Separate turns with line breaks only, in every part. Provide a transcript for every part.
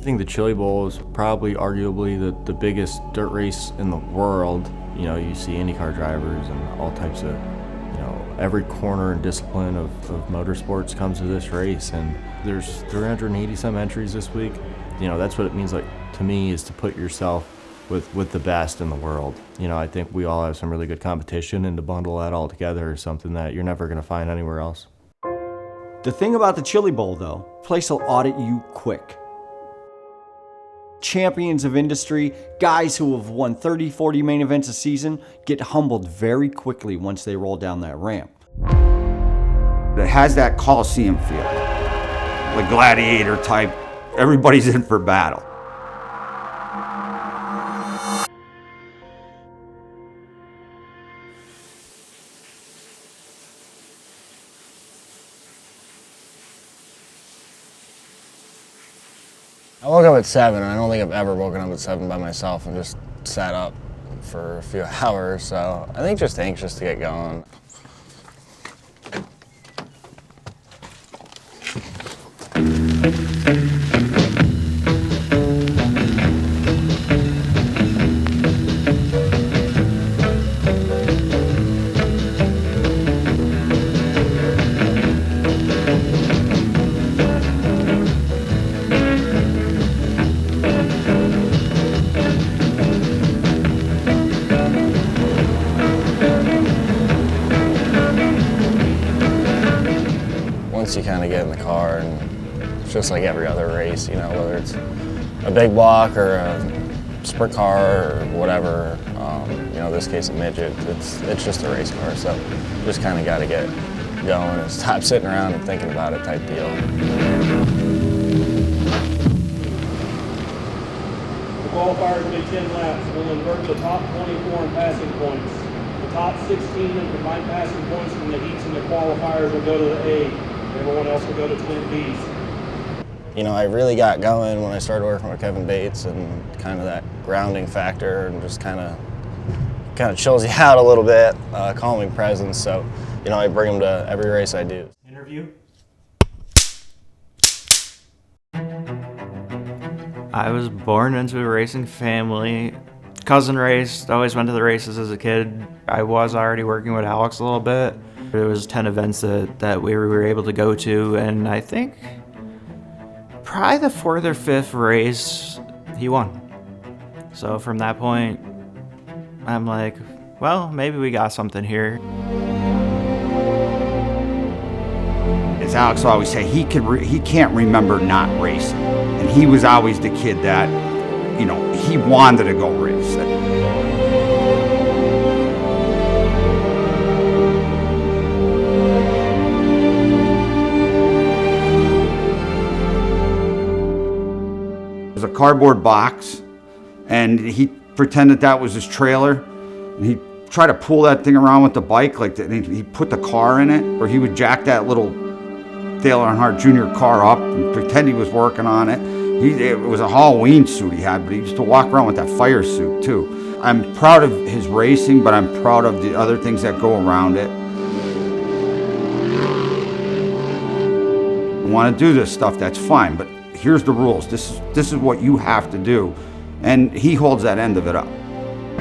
I think the Chili Bowl is probably arguably the biggest dirt race in the world. You know, you see IndyCar drivers and all types of, you know, every corner and discipline of motorsports comes to this race, and there's 380 some entries this week. You know, that's what it means, like, to me, is to put yourself with the best in the world. You know, I think we all have some really good competition, and to bundle that all together is something that you're never gonna find anywhere else.
The thing about the Chili Bowl, though, place will audit you quick. Champions of industry, guys who have won 30, 40 main events a season, get humbled very quickly once they roll down that ramp.
It has that Coliseum feel, like gladiator type, everybody's in for battle.
I woke up at 7, and I don't think I've ever woken up at 7 by myself and just sat up for a few hours, so I think just anxious to get going. Once you kind of get in the car, and it's just like every other race, you know, whether it's a big block or a sprint car or whatever, you know, in this case a midget, it's just a race car, so just kind of got to get going and stop sitting around and thinking about it type deal.
The qualifiers will be 10 laps. We'll invert the top 24 in passing points. The top 16 in combined passing points from the heats and the qualifiers will go to the A. Everyone else will go to twin Bs.
You know, I really got going when I started working with Kevin Bates, and kind of that grounding factor, and just kind of chills you out a little bit, calming presence. So, you know, I bring them to every race I do.
Interview.
I was born into a racing family. Cousin raced, always went to the races as a kid. I was already working with Alex a little bit. There was 10 events that we were able to go to, and I think probably the 4th or 5th race, he won. So from that point, I'm like, well, maybe we got something here.
As Alex always say, he can't remember not racing, and he was always the kid that, you know, he wanted to go race. A cardboard box, and he pretended that was his trailer, and he tried to pull that thing around with the bike like that, and he put the car in it, or he would jack that little Dale Earnhardt Jr. car up and pretend he was working on it. It was a Halloween suit he had, but he used to walk around with that fire suit too. I'm proud of his racing, but I'm proud of the other things that go around it. You want to do this stuff, that's fine, but here's the rules. This is what you have to do. And he holds that end of it up.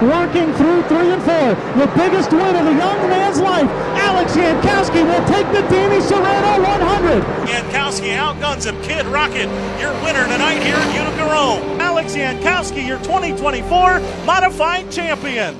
Working through 3 and 4, the biggest win of the young man's life. Alex Yankowski will take the Danny Serrano 100.
Yankowski outguns him. Kid Rocket, your winner tonight here in Utica, Rome. Alex Yankowski, your 2024 modified champion.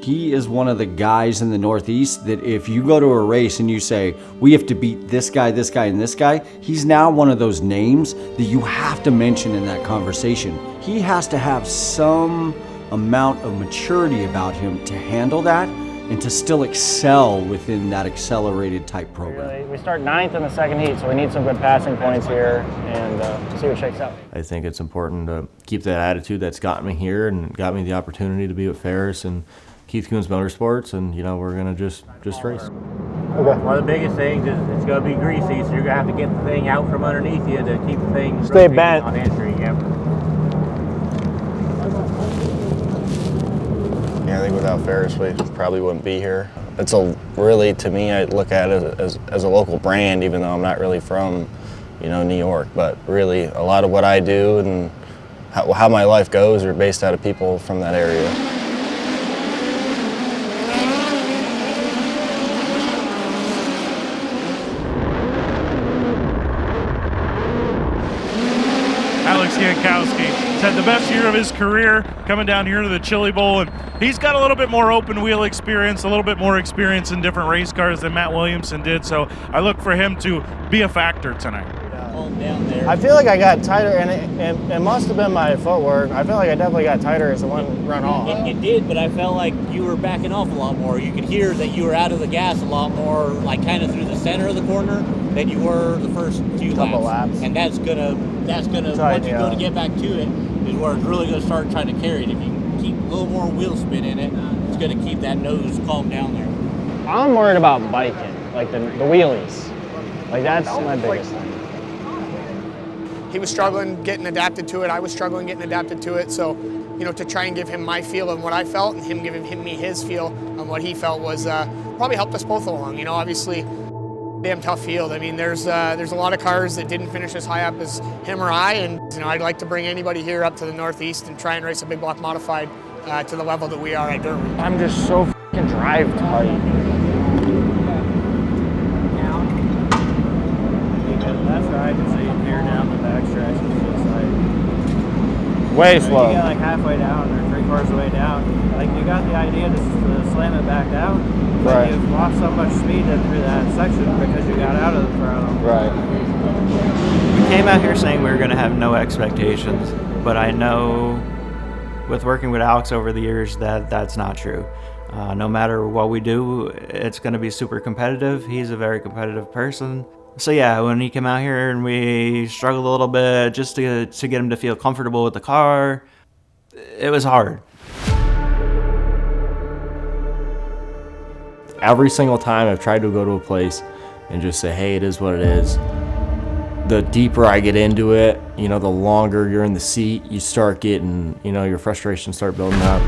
He is one of the guys in the Northeast that if you go to a race and you say, we have to beat this guy, and this guy, he's now one of those names that you have to mention in that conversation. He has to have some amount of maturity about him to handle that and to still excel within that accelerated type program.
We start 9th in the second heat, so we need some good passing points here and see what shakes out.
I think it's important to keep that attitude that's gotten me here and got me the opportunity to be with Ferris and Keith Kunz Motorsports, and you know, we're gonna just race.
Okay. One of the biggest things is it's gonna be greasy, so you're gonna have to get the thing out from underneath you to keep the thing
stay bent
on entry. Yep.
Yeah, I think without Ferris, we probably wouldn't be here. It's really, to me, I look at it as a local brand, even though I'm not really from you know, New York. But really, a lot of what I do and how my life goes are based out of people from that area.
Alex Yankowski has had the best year of his career coming down here to the Chili Bowl, and he's got a little bit more open wheel experience, a little bit more experience in different race cars than Matt Williamson did, so I look for him to be a factor tonight.
I feel like I got tighter, and it must have been my footwork. I feel like I definitely got tighter as the one run off.
It did, but I felt like you were backing off a lot more. You could hear that you were out of the gas a lot more, like kind of through the center of the corner than you were the first few laps. And that's gonna once you're gonna get back to it is where it's really gonna start trying to carry it. If you keep a little more wheel spin in it, it's gonna keep that nose calm down there.
I'm worried about biking, like the wheelies. Like that's my biggest thing.
He was struggling getting adapted to it. I was struggling getting adapted to it. So, you know, to try and give him my feel of what I felt and him giving me his feel on what he felt was probably helped us both along. You know, obviously, damn tough field. I mean, there's a lot of cars that didn't finish as high up as him or I, and you know, I'd like to bring anybody here up to the Northeast and try and race a big block modified to the level that we are at Derby.
I'm just so f***ing drive tight.
That's where I can see here down the backstretch. It's just like
Way slow.
You get like halfway down or 3/4 of the way down. Like you got the idea to slam it back out. But
Right.
you've lost so much speed through that section because you got out of the throttle.
Right.
We came out here saying we were going to have no expectations, but I know with working with Alex over the years that that's not true. No matter what we do, it's going to be super competitive. He's a very competitive person. So yeah, when he came out here and we struggled a little bit just to get him to feel comfortable with the car, it was hard.
Every single time I've tried to go to a place and just say, hey, it is what it is. The deeper I get into it, you know, the longer you're in the seat, you start getting, you know, your frustrations start building up.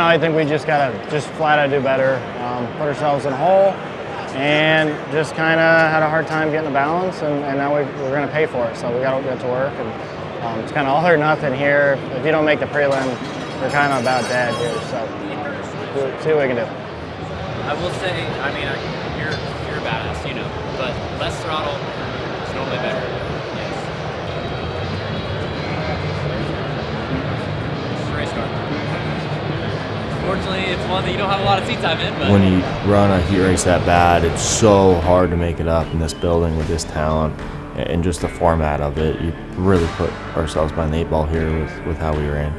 I think we just gotta flat out do better, put ourselves in a hole, and just kind of had a hard time getting the balance, and now we're gonna pay for it. So we gotta get to work, and it's kind of all or nothing here. If you don't make the prelim, we're kind of about dead here. So see what we can do.
I will say, I mean, you're a badass, you know, but less throttle is normally better. Yes. It's a race car. Fortunately, it's one that you don't have a lot of seat time in. But
when you run a heat race that bad, it's so hard to make it up in this building with this talent and just the format of it. You really put ourselves behind the 8 ball here with how we ran.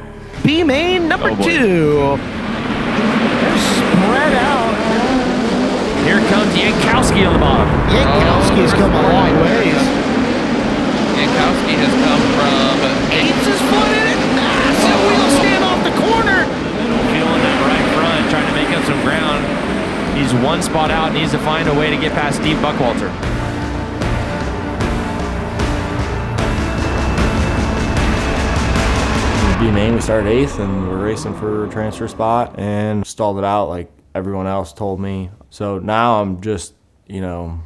B main number 2. They're spread out. Here comes Yankowski on the bottom. Yankowski's come a long ways.
Yankowski has come from
8's his foot in it. Massive wheel stand off the corner.
Feeling it right front, trying to make up some ground. He's one spot out, needs to find a way to get past Steve Buckwalter.
B-Main, we started 8th and we're racing for a transfer spot and stalled it out like everyone else told me. So now I'm just, you know,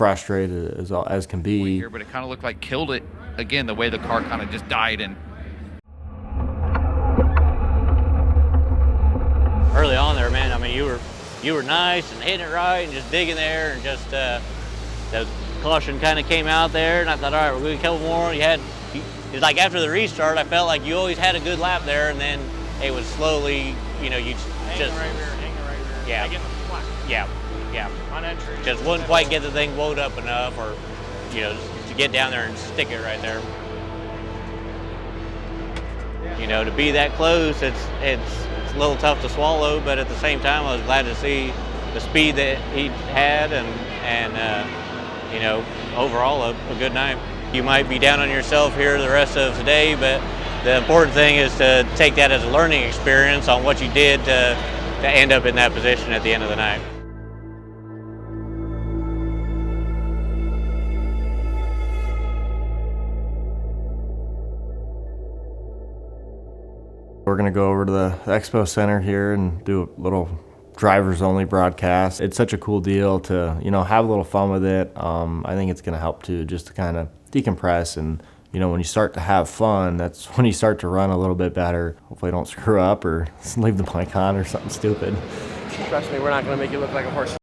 frustrated as can be.
Here, but it kind of looked like killed it again, the way the car kind of just died. And
early on there, man, I mean, you were nice and hitting it right and just digging there, and just the caution kind of came out there, and I thought, all right, we're going to couple more. It's like after the restart, I felt like you always had a good lap there, and then it was slowly, you know, you just
hanging right rear.
Yeah.
Getting the flat.
Yeah.
On entry.
Just wouldn't quite get the thing wound up enough, or, you know, to get down there and stick it right there. You know, to be that close, it's a little tough to swallow, but at the same time, I was glad to see the speed that he had, and you know, overall a good night. You might be down on yourself here the rest of today, but the important thing is to take that as a learning experience on what you did to end up in that position at the end of the night.
We're gonna go over to the Expo Center here and do a little drivers only broadcast. It's such a cool deal to, you know, have a little fun with it. I think it's gonna help too, just to kind of decompress, and you know, when you start to have fun, that's when you start to run a little bit better. Hopefully don't screw up or leave the bike on or something stupid.
Trust me, we're not gonna make you look like a horse.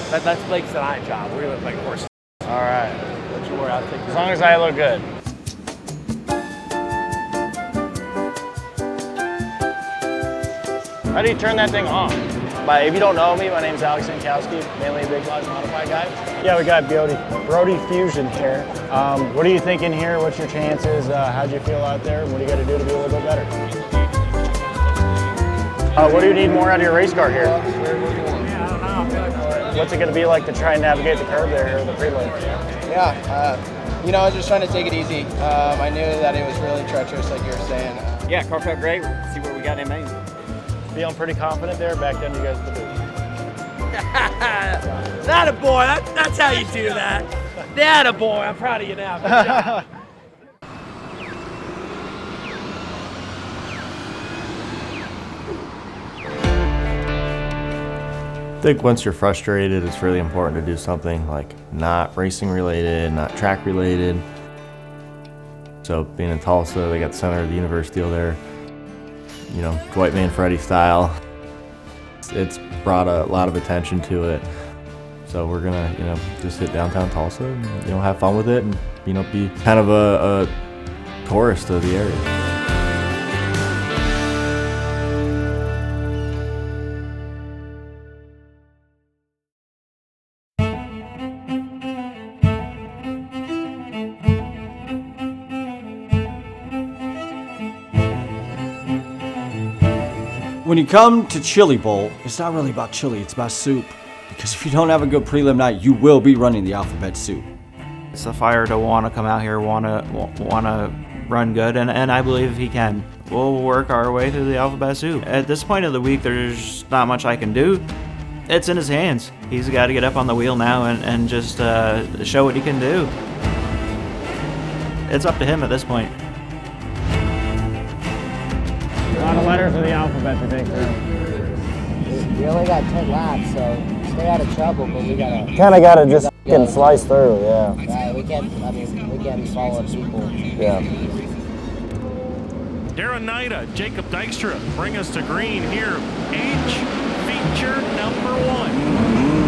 That's Blake's and I job. We're gonna look like a horse.
All right.
Don't you worry, I'll take
As long as I look good. How do you turn that thing on?
If you don't know me, my name's Alex Yankowski, mainly a big block modified guy.
Yeah, we got Brody Fusion here. What are you thinking here? What's your chances? How'd you feel out there? What do you got to do to be a little bit better? What do you need more out of your race car here? What's it going to be like to try and navigate the curve there, or the preload?
Yeah, you know, I was just trying to take it easy. I knew that it was really treacherous, like you were saying.
Yeah, car felt great. We'll see what we got in main. Feeling pretty confident there. Back down you guys at the booth.
That a boy. That's how you do that. That a boy. I'm proud of you now. Good job.
I think once you're frustrated, it's really important to do something like not racing related, not track related. So being in Tulsa, they got the center of the universe deal there. You know, Dwight Manfredi style. It's brought a lot of attention to it. So we're gonna, you know, just hit downtown Tulsa and, you know, have fun with it and, you know, be kind of a tourist of the area.
When you come to Chili Bowl, it's not really about chili, it's about soup. Because if you don't have a good prelim night, you will be running the alphabet soup.
It's the fire to want to come out here, want to run good, and I believe he can. We'll work our way through the alphabet soup. At this point of the week, there's not much I can do. It's in his hands. He's got to get up on the wheel now and just show what he can do. It's up to him at this point.
A lot of letters of the alphabet to take through.
We only got 10 laps, so stay out of trouble, but we gotta...
Kind of got to just slice through, yeah.
Yeah, we can't follow people.
Yeah.
Darren Nida, Jacob Dykstra bring us to green here. H feature number 1.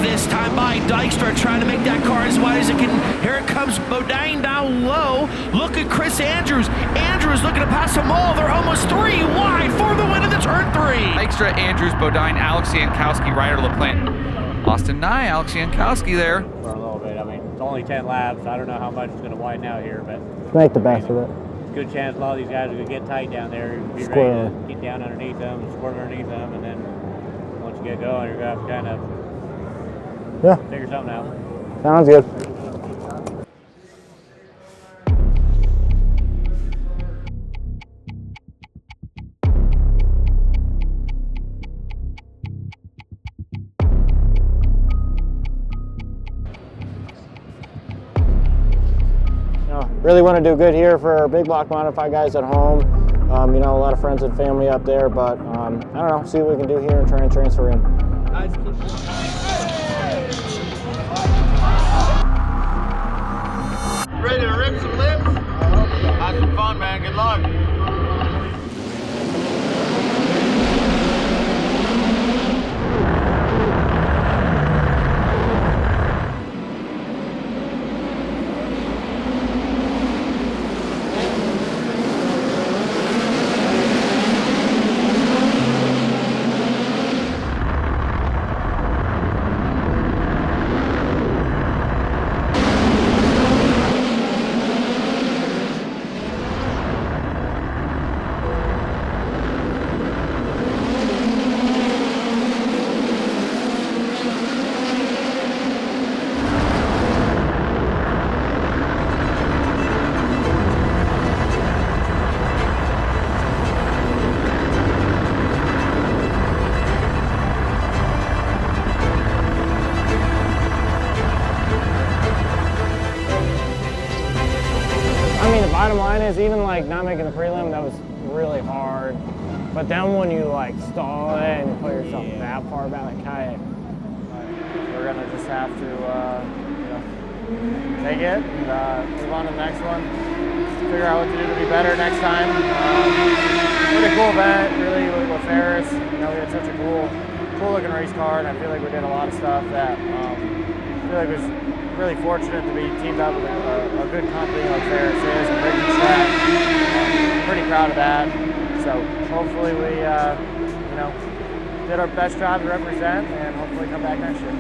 This time by Dykstra, trying to make that car as wide as it can. Here it comes Bodine down low. Look at Chris Andrews. Andrews looking to pass them all. They're almost 3 wide for the win in the turn 3.
Dykstra, Andrews, Bodine, Alex Yankowski, Ryder LaPlante. Austin Nye, Alex Yankowski there.
For a little bit. I mean, it's only 10 laps. I don't know how much it's going to widen out here, but
make the best of it.
Good chance a lot of these guys are going to get tight down there. Be
Squirrel.
ready to get down underneath them, squirm underneath them, and then once you get going, you're going to have to kind of figure something out.
Sounds good.
really want to do good here for our big block modified guys at home. You know, a lot of friends and family up there, but I don't know, see what we can do here and try and transfer in.
Guys, keep ready to rip some lips? Have some fun, man. Good luck.
Bottom line is, even like not making the prelim, that was really hard. But then when you like stall it and you put yourself that far back, like kayak, we're gonna just have to, you know, take it and move on to the next one. Figure out what to do to be better next time. Really cool event, really with Ferris. You know, we had such a cool looking race car, and I feel like we did a lot of stuff that I feel like was really fortunate to be teamed up with a good company like Ferris is, and Ricky Strack. Pretty proud of that. So hopefully we, you know, did our best job to represent, and hopefully come back next year.